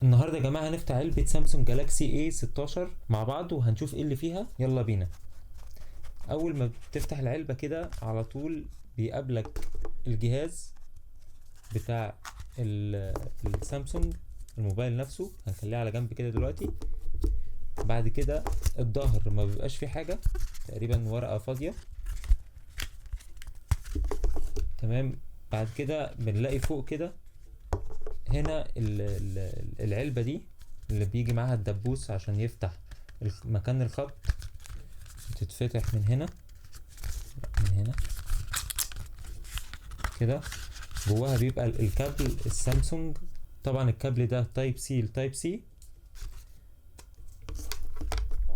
النهارده يا جماعه هنفتح علبه سامسونج جالاكسي A16 مع بعض وهنشوف ايه اللي فيها. يلا بينا. اول ما بتفتح العلبه كده على طول بيقابلك الجهاز بتاع السامسونج، الموبايل نفسه هنخليه على جنب كده دلوقتي. بعد كده الظهر ما بيبقاش فيه حاجه، تقريبا ورقه فاضيه. تمام. بعد كده بنلاقي فوق كده هنا العلبه دي اللي بيجي معاها الدبوس عشان يفتح مكان الخط، بتتفتح من هنا، من هنا كده. جواها بيبقى الكابل السامسونج، طبعا الكابل ده تايب سي لتايب سي،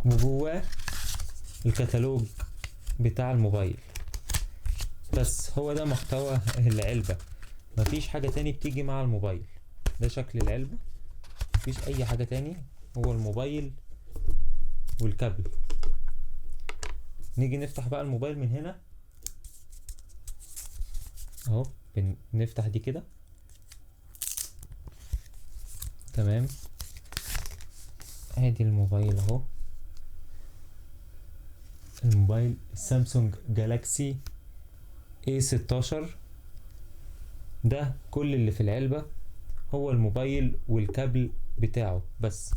وجواه الكتالوج بتاع الموبايل. بس هو ده محتوى العلبة، مفيش حاجة تاني بتيجي مع الموبايل. ده شكل العلبة، مفيش اي حاجة تاني، هو الموبايل والكابل. نيجي نفتح بقى الموبايل من هنا اهو. بنفتح دي كده. تمام. ادي الموبايل اهو، الموبايل سامسونج جالاكسي A16. ده كل اللي في العلبة، هو الموبايل والكابل بتاعه بس.